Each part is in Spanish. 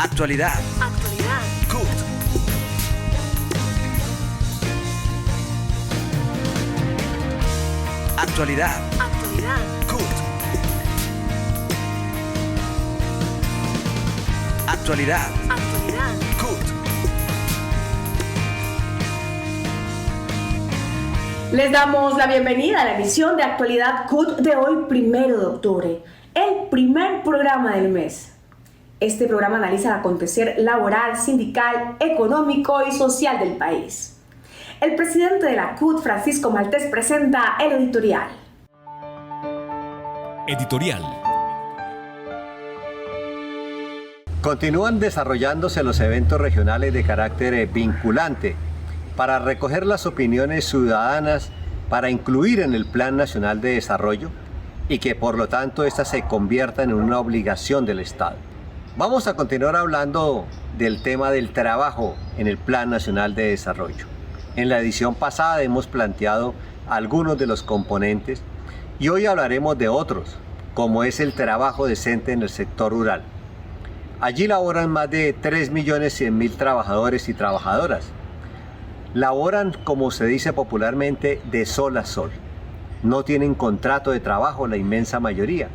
Actualidad. CUT. Actualidad. CUT. Actualidad. CUT. Les damos la bienvenida a la emisión de Actualidad CUT de hoy, 1 de octubre, el primer programa del mes. Este programa analiza el acontecer laboral, sindical, económico y social del país. El presidente de la CUT, Francisco Maltés, presenta el editorial. Editorial. Continúan desarrollándose los eventos regionales de carácter vinculante para recoger las opiniones ciudadanas para incluir en el Plan Nacional de Desarrollo y que por lo tanto éstas se conviertan en una obligación del Estado. Vamos a continuar hablando del tema del trabajo en el Plan Nacional de Desarrollo. En la edición pasada hemos planteado algunos de los componentes y hoy hablaremos de otros, como es el trabajo decente en el sector rural. Allí laboran más de 3.100.000 trabajadores y trabajadoras. Laboran, como se dice popularmente, de sol a sol. No tienen contrato de trabajo la inmensa mayoría.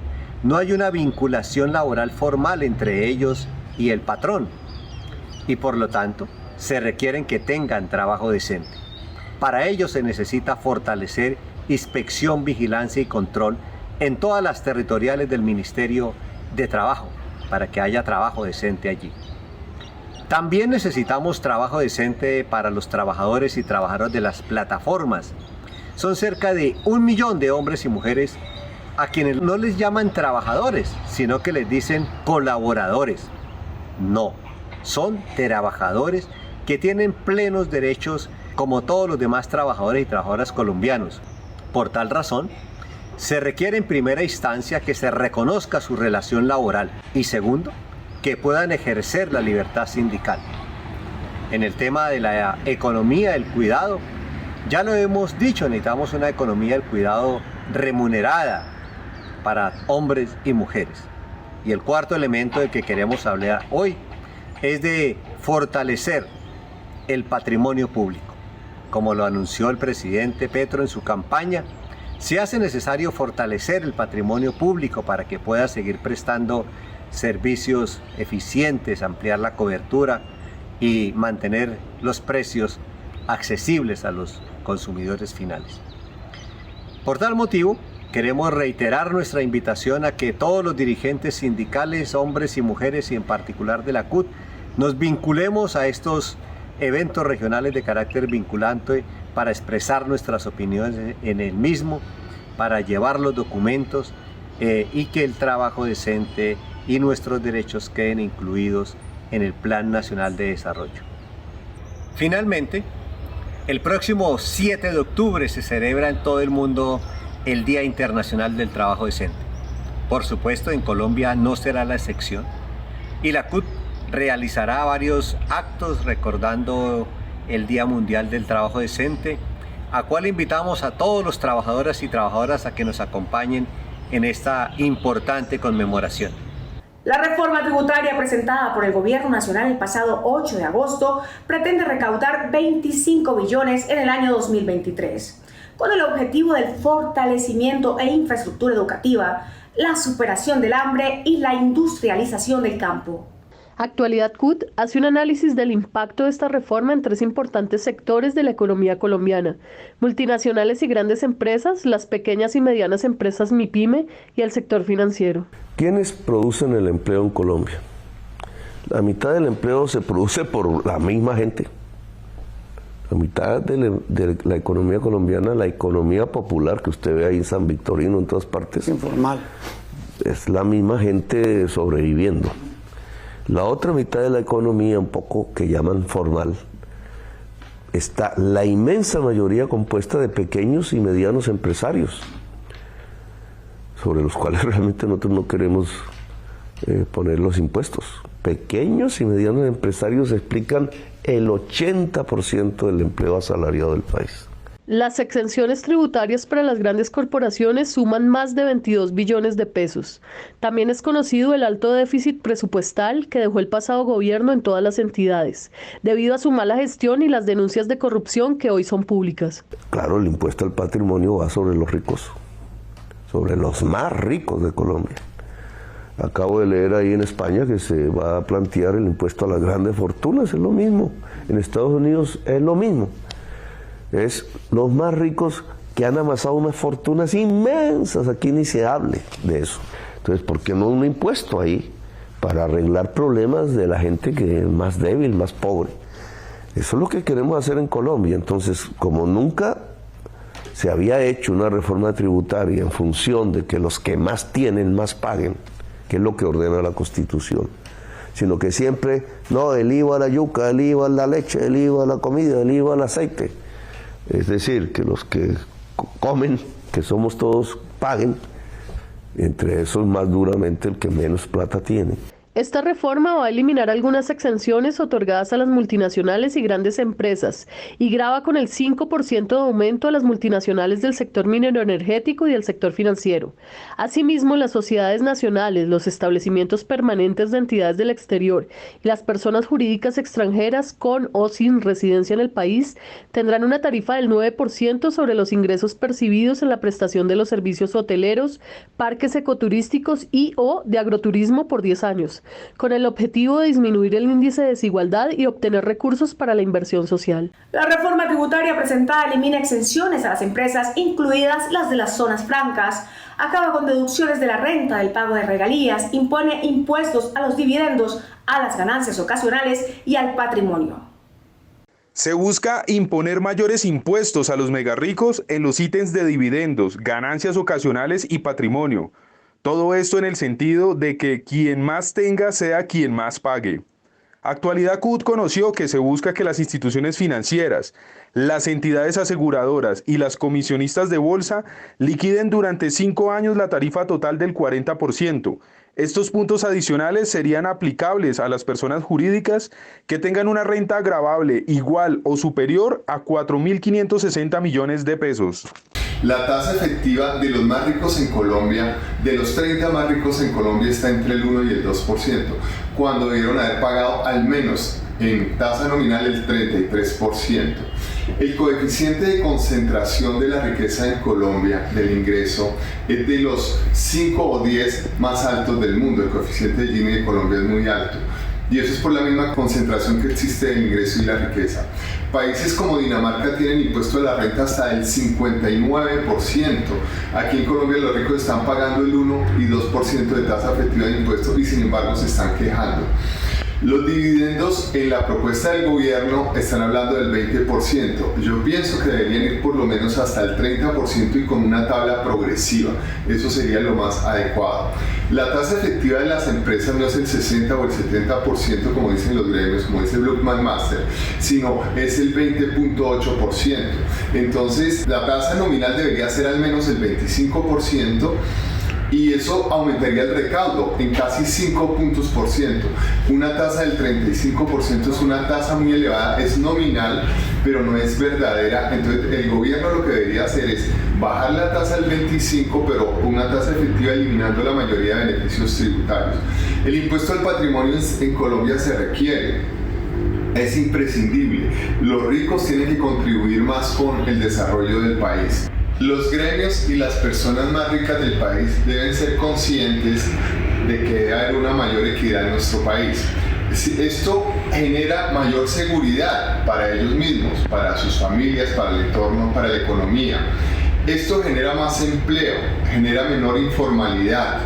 No hay una vinculación laboral formal entre ellos y el patrón. Y por lo tanto, se requieren que tengan trabajo decente. Para ello se necesita fortalecer inspección, vigilancia y control en todas las territoriales del Ministerio de Trabajo, para que haya trabajo decente allí. También necesitamos trabajo decente para los trabajadores y trabajadoras de las plataformas. Son cerca de 1 millón de hombres y mujeres a quienes no les llaman trabajadores, sino que les dicen colaboradores. No, son trabajadores que tienen plenos derechos como todos los demás trabajadores y trabajadoras colombianos. Por tal razón, se requiere en primera instancia que se reconozca su relación laboral y segundo, que puedan ejercer la libertad sindical. En el tema de la economía del cuidado, ya lo hemos dicho, necesitamos una economía del cuidado remunerada para hombres y mujeres. Y el cuarto elemento del que queremos hablar hoy es de fortalecer el patrimonio público. Como lo anunció el presidente Petro en su campaña, se hace necesario fortalecer el patrimonio público para que pueda seguir prestando servicios eficientes, ampliar la cobertura y mantener los precios accesibles a los consumidores finales. Por tal motivo, queremos reiterar nuestra invitación a que todos los dirigentes sindicales, hombres y mujeres, y en particular de la CUT, nos vinculemos a estos eventos regionales de carácter vinculante para expresar nuestras opiniones en el mismo, para llevar los documentos y que el trabajo decente y nuestros derechos queden incluidos en el Plan Nacional de Desarrollo. Finalmente, el próximo 7 de octubre se celebra en todo el mundo el Día Internacional del Trabajo Decente. Por supuesto, en Colombia no será la excepción y la CUT realizará varios actos recordando el Día Mundial del Trabajo Decente, a cual invitamos a todos los trabajadores y trabajadoras a que nos acompañen en esta importante conmemoración. La reforma tributaria presentada por el Gobierno Nacional el pasado 8 de agosto pretende recaudar 25 billones en el año 2023, con el objetivo del fortalecimiento e infraestructura educativa, la superación del hambre y la industrialización del campo. Actualidad CUT hace un análisis del impacto de esta reforma en 3 importantes sectores de la economía colombiana: multinacionales y grandes empresas, las pequeñas y medianas empresas MIPYME y el sector financiero. ¿Quiénes producen el empleo en Colombia? La mitad del empleo se produce por la misma gente. La mitad de la economía colombiana, la economía popular que usted ve ahí en San Victorino, en todas partes, informal, es la misma gente sobreviviendo. La otra mitad de la economía, un poco que llaman formal, está la inmensa mayoría compuesta de pequeños y medianos empresarios, sobre los cuales realmente nosotros no queremos poner los impuestos. Pequeños y medianos empresarios explican el 80% del empleo asalariado del país. Las exenciones tributarias para las grandes corporaciones suman más de 22 billones de pesos. También es conocido el alto déficit presupuestal que dejó el pasado gobierno en todas las entidades, debido a su mala gestión y las denuncias de corrupción que hoy son públicas. Claro, el impuesto al patrimonio va sobre los ricos, sobre los más ricos de Colombia. Acabo de leer ahí en España que se va a plantear el impuesto a las grandes fortunas, es lo mismo. En Estados Unidos es lo mismo. Es los más ricos que han amasado unas fortunas inmensas, aquí ni se hable de eso. Entonces, ¿por qué no un impuesto ahí para arreglar problemas de la gente que es más débil, más pobre? Eso es lo que queremos hacer en Colombia. Entonces, como nunca se había hecho una reforma tributaria en función de que los que más tienen más paguen, que es lo que ordena la Constitución, sino que siempre, no, el IVA a la yuca, el IVA a la leche, el IVA a la comida, el IVA al aceite. Es decir, que los que comen, que somos todos, paguen, entre esos más duramente el que menos plata tiene. Esta reforma va a eliminar algunas exenciones otorgadas a las multinacionales y grandes empresas y grava con el 5% de aumento a las multinacionales del sector minero energético y del sector financiero. Asimismo, las sociedades nacionales, los establecimientos permanentes de entidades del exterior y las personas jurídicas extranjeras con o sin residencia en el país tendrán una tarifa del 9% sobre los ingresos percibidos en la prestación de los servicios hoteleros, parques ecoturísticos y o de agroturismo por 10 años. Con el objetivo de disminuir el índice de desigualdad y obtener recursos para la inversión social. La reforma tributaria presentada elimina exenciones a las empresas, incluidas las de las zonas francas, acaba con deducciones de la renta, del pago de regalías, impone impuestos a los dividendos, a las ganancias ocasionales y al patrimonio. Se busca imponer mayores impuestos a los megarricos en los ítems de dividendos, ganancias ocasionales y patrimonio. Todo esto en el sentido de que quien más tenga sea quien más pague. Actualidad CUT conoció que se busca que las instituciones financieras, las entidades aseguradoras y las comisionistas de bolsa liquiden durante 5 años la tarifa total del 40%. Estos puntos adicionales serían aplicables a las personas jurídicas que tengan una renta gravable igual o superior a 4.560 millones de pesos. La tasa efectiva de los más ricos en Colombia, de los 30 más ricos en Colombia, está entre el 1 y el 2%, cuando debieron haber pagado al menos en tasa nominal el 33%. El coeficiente de concentración de la riqueza en Colombia, del ingreso, es de los 5 o 10 más altos del mundo. El coeficiente de Gini de Colombia es muy alto. Y eso es por la misma concentración que existe del ingreso y la riqueza. Países como Dinamarca tienen impuesto a la renta hasta del 59%. Aquí en Colombia los ricos están pagando el 1 y 2% de tasa efectiva de impuestos y sin embargo se están quejando. Los dividendos en la propuesta del gobierno están hablando del 20%. Yo pienso que deberían ir por lo menos hasta el 30% y con una tabla progresiva. Eso sería lo más adecuado. La tasa efectiva de las empresas no es el 60 o el 70% como dicen los gremios, como dice Blockman Master, sino es el 20.8%. Entonces la tasa nominal debería ser al menos el 25%. Y eso aumentaría el recaudo en casi 5 puntos por ciento. Una tasa del 35% es una tasa muy elevada, es nominal, pero no es verdadera. Entonces el gobierno lo que debería hacer es bajar la tasa al 25%, pero una tasa efectiva eliminando la mayoría de beneficios tributarios. El impuesto al patrimonio en Colombia se requiere. Es imprescindible. Los ricos tienen que contribuir más con el desarrollo del país. Los gremios y las personas más ricas del país deben ser conscientes de que debe haber una mayor equidad en nuestro país. Esto genera mayor seguridad para ellos mismos, para sus familias, para el entorno, para la economía. Esto genera más empleo, genera menor informalidad.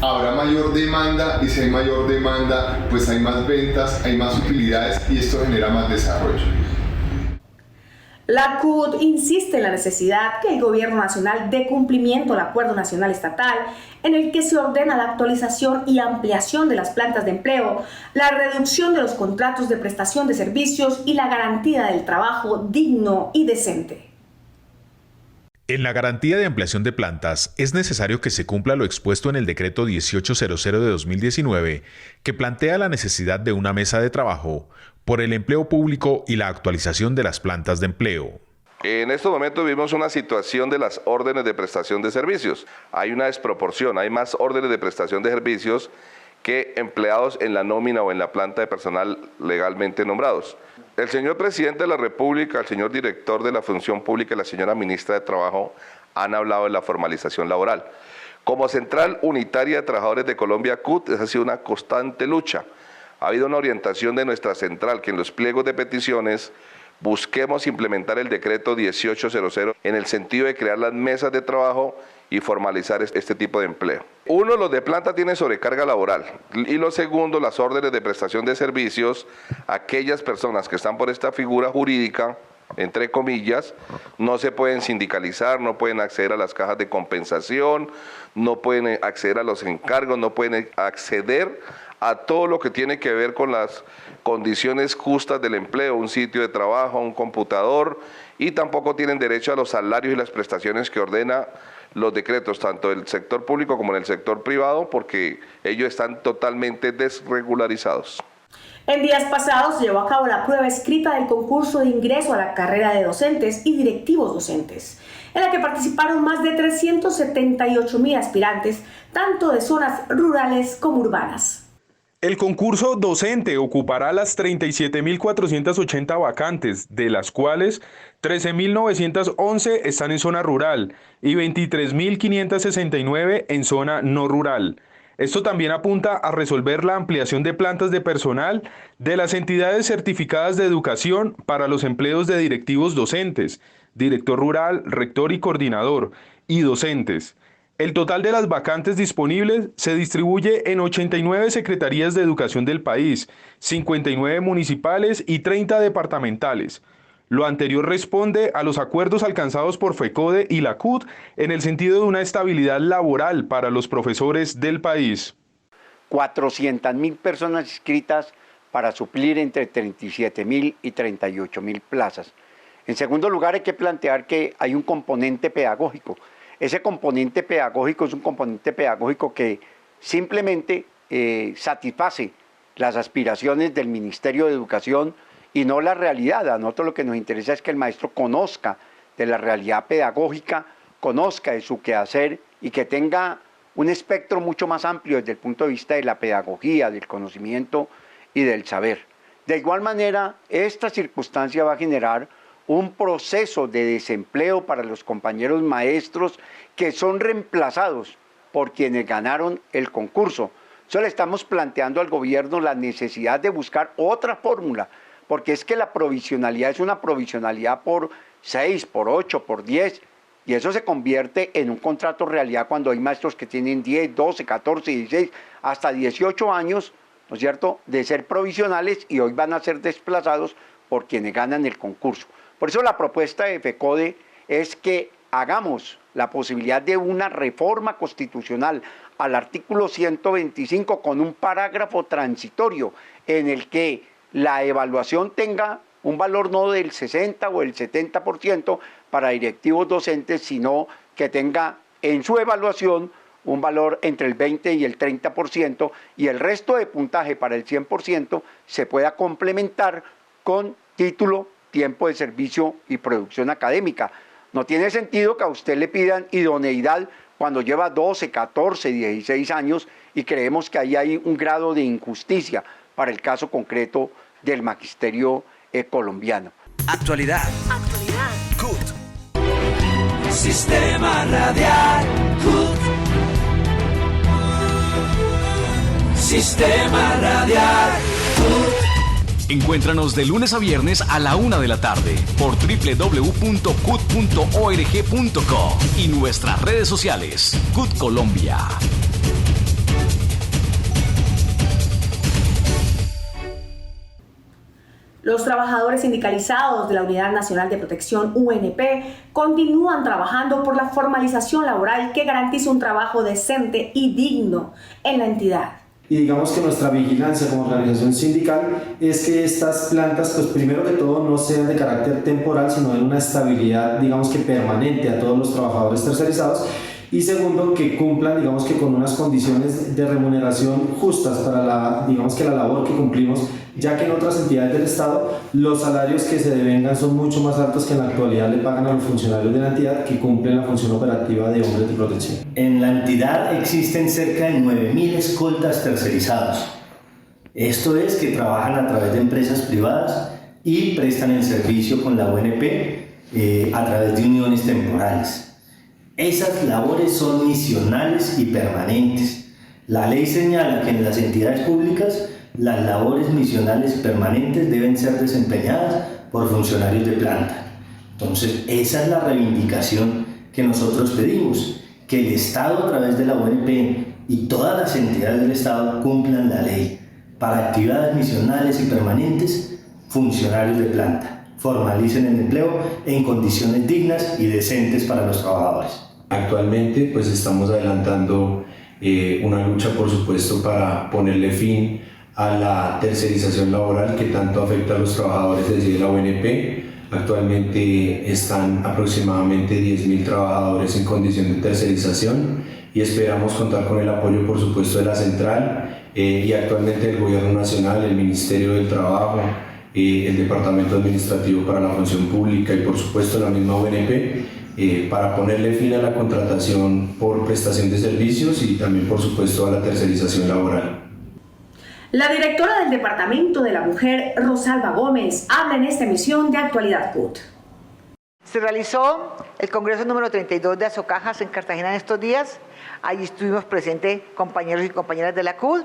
Habrá mayor demanda y si hay mayor demanda, pues hay más ventas, hay más utilidades y esto genera más desarrollo. La CUT insiste en la necesidad que el Gobierno Nacional dé cumplimiento al Acuerdo Nacional Estatal en el que se ordena la actualización y ampliación de las plantas de empleo, la reducción de los contratos de prestación de servicios y la garantía del trabajo digno y decente. En la garantía de ampliación de plantas es necesario que se cumpla lo expuesto en el Decreto 1800 de 2019, que plantea la necesidad de una mesa de trabajo por el empleo público y la actualización de las plantas de empleo. En estos momentos vivimos una situación de las órdenes de prestación de servicios. Hay una desproporción, hay más órdenes de prestación de servicios que empleados en la nómina o en la planta de personal legalmente nombrados. El señor presidente de la República, el señor director de la Función Pública y la señora ministra de Trabajo han hablado de la formalización laboral. Como Central Unitaria de Trabajadores de Colombia, CUT, esa ha sido una constante lucha. Ha habido una orientación de nuestra central que en los pliegos de peticiones busquemos implementar el decreto 1800 en el sentido de crear las mesas de trabajo y formalizar este tipo de empleo. Uno, los de planta tienen sobrecarga laboral. Y lo segundo, las órdenes de prestación de servicios, aquellas personas que están por esta figura jurídica, entre comillas, no se pueden sindicalizar, no pueden acceder a las cajas de compensación, no pueden acceder a los encargos, no pueden acceder a todo lo que tiene que ver con las condiciones justas del empleo, un sitio de trabajo, un computador, y tampoco tienen derecho a los salarios y las prestaciones que ordena los decretos, tanto del sector público como en el sector privado, porque ellos están totalmente desregularizados. En días pasados se llevó a cabo la prueba escrita del concurso de ingreso a la carrera de docentes y directivos docentes, en la que participaron más de 378.000 aspirantes, tanto de zonas rurales como urbanas. El concurso docente ocupará las 37.480 vacantes, de las cuales 13.911 están en zona rural y 23.569 en zona no rural. Esto también apunta a resolver la ampliación de plantas de personal de las entidades certificadas de educación para los empleos de directivos docentes, director rural, rector y coordinador, y docentes. El total de las vacantes disponibles se distribuye en 89 secretarías de educación del país, 59 municipales y 30 departamentales. Lo anterior responde a los acuerdos alcanzados por FECODE y la CUT en el sentido de una estabilidad laboral para los profesores del país. 400.000 personas inscritas para suplir entre 37.000 y 38.000 plazas. En segundo lugar, hay que plantear que hay un componente pedagógico. Ese componente pedagógico es un componente pedagógico que simplemente satisface las aspiraciones del Ministerio de Educación y no la realidad. A nosotros lo que nos interesa es que el maestro conozca de la realidad pedagógica, conozca de su quehacer y que tenga un espectro mucho más amplio desde el punto de vista de la pedagogía, del conocimiento y del saber. De igual manera, esta circunstancia va a generar un proceso de desempleo para los compañeros maestros que son reemplazados por quienes ganaron el concurso. Solo le estamos planteando al gobierno la necesidad de buscar otra fórmula, porque es que la provisionalidad es una provisionalidad por 6, por 8, por 10, y eso se convierte en un contrato realidad cuando hay maestros que tienen 10, 12, 14, 16, hasta 18 años, ¿no es cierto?, de ser provisionales y hoy van a ser desplazados por quienes ganan el concurso. Por eso la propuesta de FECODE es que hagamos la posibilidad de una reforma constitucional al artículo 125 con un parágrafo transitorio en el que la evaluación tenga un valor no del 60 o el 70% para directivos docentes, sino que tenga en su evaluación un valor entre el 20 y el 30% y el resto de puntaje para el 100% se pueda complementar con título, tiempo de servicio y producción académica. No tiene sentido que a usted le pidan idoneidad cuando lleva 12, 14, 16 años y creemos que ahí hay un grado de injusticia para el caso concreto del magisterio colombiano. Actualidad. CUT. Sistema Radial CUT. Sistema Radial CUT. Encuéntranos de lunes a viernes a la 1 de la tarde por www.cut.org.co y nuestras redes sociales. CUT Colombia. Los trabajadores sindicalizados de la Unidad Nacional de Protección UNP continúan trabajando por la formalización laboral que garantice un trabajo decente y digno en la entidad. Y digamos que nuestra vigilancia como organización sindical es que estas plantas, pues primero que todo, no sean de carácter temporal, sino de una estabilidad, digamos que permanente a todos los trabajadores tercerizados, y segundo, que cumplan, digamos que con unas condiciones de remuneración justas para la labor que cumplimos, ya que en otras entidades del Estado los salarios que se devengan son mucho más altos que en la actualidad le pagan a los funcionarios de la entidad que cumplen la función operativa de hombres de protección. En la entidad existen cerca de 9.000 escoltas tercerizados. Esto es que trabajan a través de empresas privadas y prestan el servicio con la ONP a través de uniones temporales. Esas labores son misionales y permanentes. La ley señala que en las entidades públicas las labores misionales permanentes deben ser desempeñadas por funcionarios de planta. Entonces, esa es la reivindicación que nosotros pedimos, que el Estado a través de la ONP y todas las entidades del Estado cumplan la ley para actividades misionales y permanentes, funcionarios de planta, formalicen el empleo en condiciones dignas y decentes para los trabajadores. Actualmente pues estamos adelantando una lucha, por supuesto, para ponerle fin a la tercerización laboral que tanto afecta a los trabajadores desde la ONP. Actualmente están aproximadamente 10.000 trabajadores en condición de tercerización y esperamos contar con el apoyo, por supuesto, de la central y actualmente el Gobierno Nacional, el Ministerio del Trabajo, el Departamento Administrativo para la Función Pública y, por supuesto, la misma ONP para ponerle fin a la contratación por prestación de servicios y también, por supuesto, a la tercerización laboral. La directora del Departamento de la Mujer, Rosalba Gómez, habla en esta emisión de Actualidad CUT. Se realizó el Congreso número 32 de Azocajas en Cartagena en estos días. Allí estuvimos presentes compañeros y compañeras de la CUT,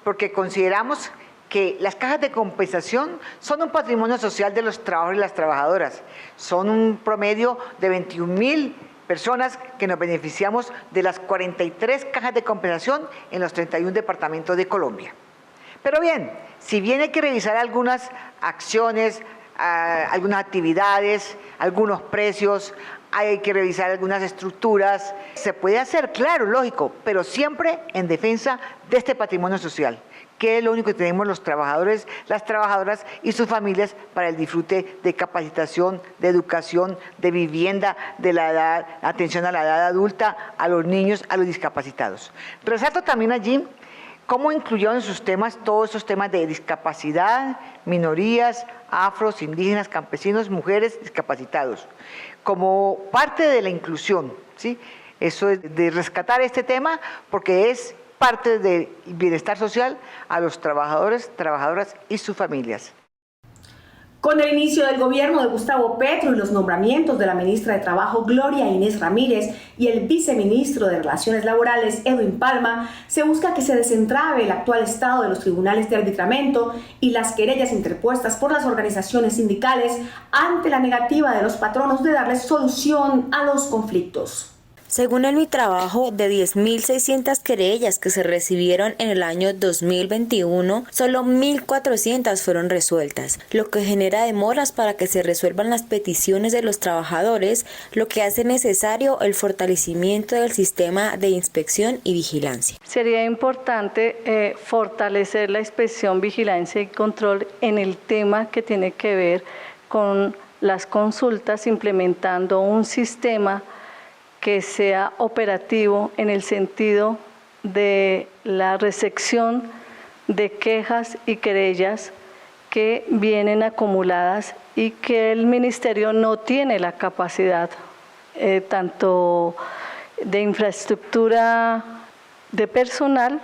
porque consideramos que las cajas de compensación son un patrimonio social de los trabajadores y las trabajadoras. Son un promedio de 21.000 personas que nos beneficiamos de las 43 cajas de compensación en los 31 departamentos de Colombia. Pero bien, si bien hay que revisar algunas acciones, algunas actividades, algunos precios, hay que revisar algunas estructuras, se puede hacer, claro, lógico, pero siempre en defensa de este patrimonio social, que es lo único que tenemos los trabajadores, las trabajadoras y sus familias para el disfrute de capacitación, de educación, de vivienda, de la edad, atención a la edad adulta, a los niños, a los discapacitados. Resalto también allí cómo incluyó en sus temas todos esos temas de discapacidad, minorías, afros, indígenas, campesinos, mujeres, discapacitados, como parte de la inclusión, ¿sí? Eso es de rescatar este tema porque es parte del bienestar social a los trabajadores, trabajadoras y sus familias. Con el inicio del gobierno de Gustavo Petro y los nombramientos de la ministra de Trabajo Gloria Inés Ramírez y el viceministro de Relaciones Laborales Edwin Palma, se busca que se desentrabe el actual estado de los tribunales de arbitramiento y las querellas interpuestas por las organizaciones sindicales ante la negativa de los patronos de darles solución a los conflictos. Según el MiTrabajo, de 10.600 querellas que se recibieron en el año 2021, solo 1.400 fueron resueltas, lo que genera demoras para que se resuelvan las peticiones de los trabajadores, lo que hace necesario el fortalecimiento del sistema de inspección y vigilancia. Sería importante fortalecer la inspección, vigilancia y control en el tema que tiene que ver con las consultas, implementando un sistema que sea operativo en el sentido de la recepción de quejas y querellas que vienen acumuladas y que el Ministerio no tiene la capacidad tanto de infraestructura de personal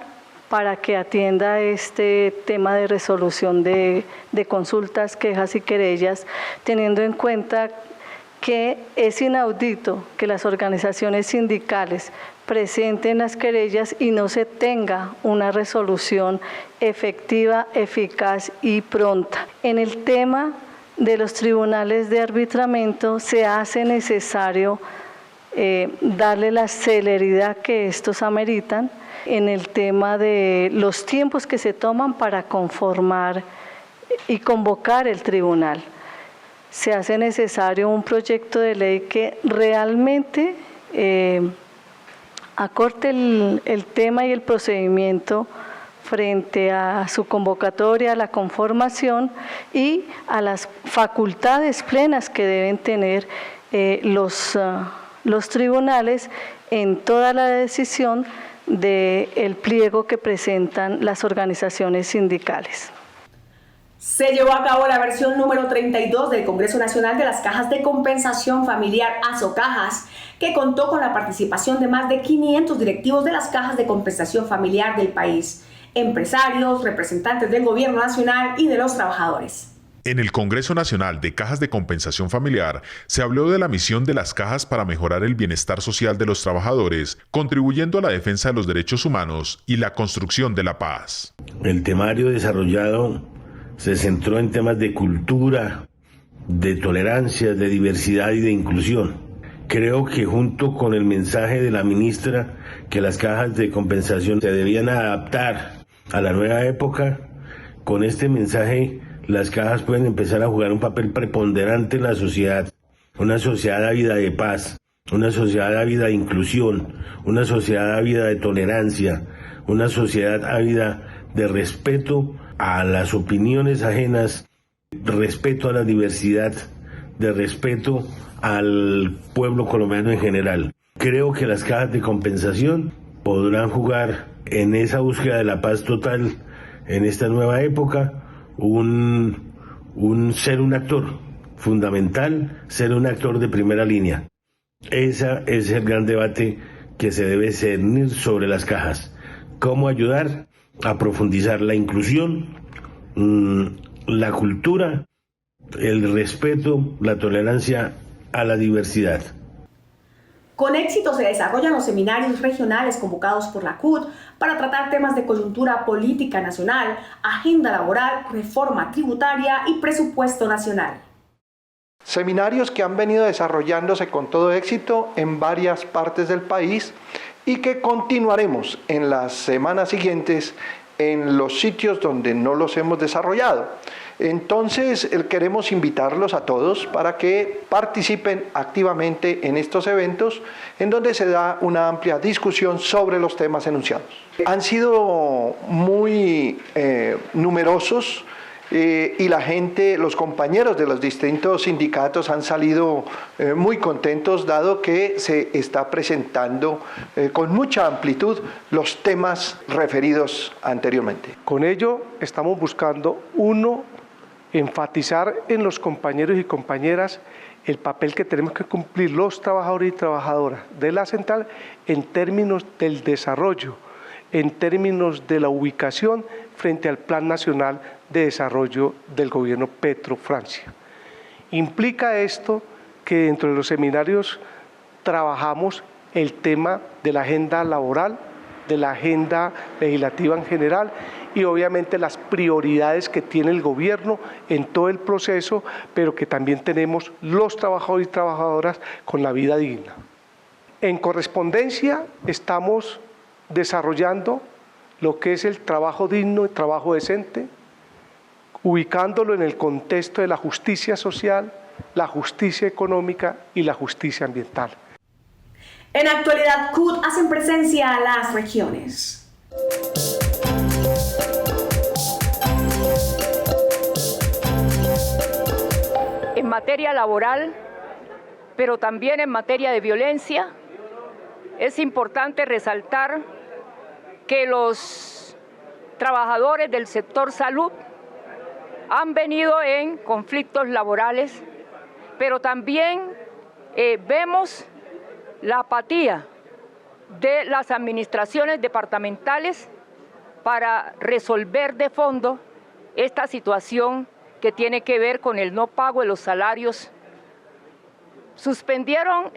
para que atienda este tema de resolución de consultas, quejas y querellas, teniendo en cuenta que es inaudito que las organizaciones sindicales presenten las querellas y no se tenga una resolución efectiva, eficaz y pronta. En el tema de los tribunales de arbitramiento se hace necesario darle la celeridad que estos ameritan en el tema de los tiempos que se toman para conformar y convocar el tribunal. Se hace necesario un proyecto de ley que realmente acorte el tema y el procedimiento frente a su convocatoria, a la conformación y a las facultades plenas que deben tener los tribunales en toda la decisión del pliego que presentan las organizaciones sindicales. Se llevó a cabo la versión número 32 del Congreso Nacional de las Cajas de Compensación Familiar Asocajas, que contó con la participación de más de 500 directivos de las cajas de compensación familiar del país, empresarios, representantes del gobierno nacional y de los trabajadores. En el Congreso Nacional de Cajas de Compensación Familiar se habló de la misión de las cajas para mejorar el bienestar social de los trabajadores, contribuyendo a la defensa de los derechos humanos y la construcción de la paz. El temario desarrollado se centró en temas de cultura, de tolerancia, de diversidad y de inclusión. Creo que junto con el mensaje de la ministra que las cajas de compensación se debían adaptar a la nueva época, con este mensaje las cajas pueden empezar a jugar un papel preponderante en la sociedad, una sociedad ávida de paz, una sociedad ávida de inclusión, una sociedad ávida de tolerancia, una sociedad ávida de respeto a las opiniones ajenas, respeto a la diversidad, de respeto al pueblo colombiano en general. Creo que las cajas de compensación podrán jugar en esa búsqueda de la paz total en esta nueva época ser un actor fundamental, ser un actor de primera línea. Ese es el gran debate que se debe cernir sobre las cajas. ¿Cómo ayudar a profundizar la inclusión, la cultura, el respeto, la tolerancia a la diversidad? Con éxito se desarrollan los seminarios regionales convocados por la CUT para tratar temas de coyuntura política nacional, agenda laboral, reforma tributaria y presupuesto nacional. Seminarios que han venido desarrollándose con todo éxito en varias partes del país y que continuaremos en las semanas siguientes en los sitios donde no los hemos desarrollado. Entonces queremos invitarlos a todos para que participen activamente en estos eventos en donde se da una amplia discusión sobre los temas enunciados. Han sido muy numerosos y la gente, los compañeros de los distintos sindicatos han salido muy contentos dado que se está presentando con mucha amplitud los temas referidos anteriormente. Con ello estamos buscando enfatizar en los compañeros y compañeras el papel que tenemos que cumplir los trabajadores y trabajadoras de la central en términos del desarrollo, en términos de la ubicación frente al Plan Nacional de Desarrollo del gobierno Petro-Francia. Implica esto que dentro de los seminarios trabajamos el tema de la agenda laboral, de la agenda legislativa en general y obviamente las prioridades que tiene el gobierno en todo el proceso, pero que también tenemos los trabajadores y trabajadoras con la vida digna. En correspondencia estamos desarrollando lo que es el trabajo digno, el trabajo decente, ubicándolo en el contexto de la justicia social, la justicia económica y la justicia ambiental. En actualidad, CUT hacen presencia a las regiones. En materia laboral, pero también en materia de violencia, es importante resaltar que los trabajadores del sector salud han venido en conflictos laborales, pero también vemos la apatía de las administraciones departamentales para resolver de fondo esta situación que tiene que ver con el no pago de los salarios. Suspendieron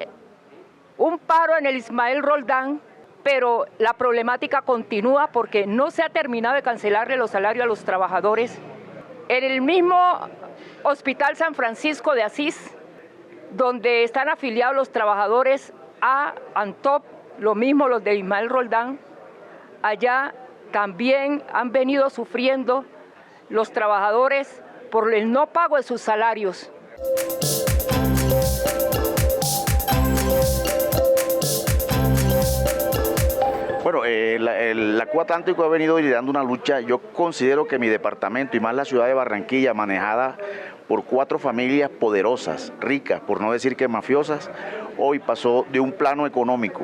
un paro en el Ismael Roldán, pero la problemática continúa porque no se ha terminado de cancelarle los salarios a los trabajadores. En el mismo Hospital San Francisco de Asís, donde están afiliados los trabajadores a ANTOP, lo mismo los de Ismael Roldán, allá también han venido sufriendo los trabajadores por el no pago de sus salarios. Bueno, la CUT Atlántico ha venido liderando una lucha. Yo considero que mi departamento y más la ciudad de Barranquilla, manejada por 4 familias poderosas, ricas, por no decir que mafiosas, hoy pasó de un plano económico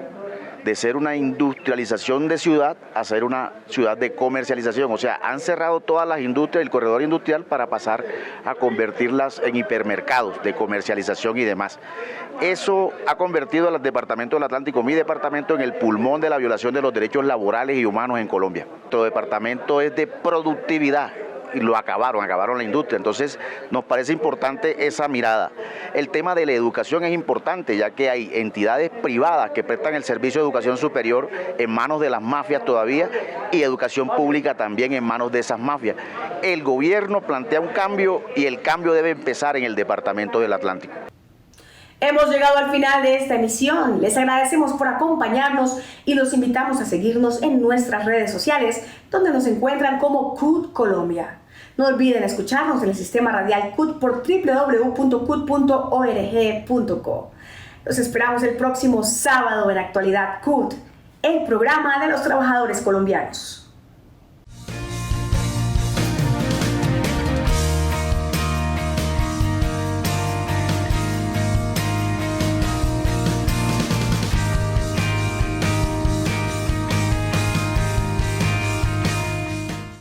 de ser una industrialización de ciudad a ser una ciudad de comercialización. O sea, han cerrado todas las industrias, el corredor industrial, para pasar a convertirlas en hipermercados de comercialización y demás. Eso ha convertido al departamento del Atlántico, mi departamento, en el pulmón de la violación de los derechos laborales y humanos en Colombia. Nuestro departamento es de productividad y lo acabaron la industria. Entonces nos parece importante esa mirada. El tema de la educación es importante, ya que hay entidades privadas que prestan el servicio de educación superior en manos de las mafias todavía y educación pública también en manos de esas mafias. El gobierno plantea un cambio y el cambio debe empezar en el departamento del Atlántico. Hemos llegado al final de esta emisión. Les agradecemos por acompañarnos y los invitamos a seguirnos en nuestras redes sociales, donde nos encuentran como CUT Colombia. No olviden escucharnos en el sistema radial CUT por www.cut.org.co. Los esperamos el próximo sábado en Actualidad CUT, el programa de los trabajadores colombianos.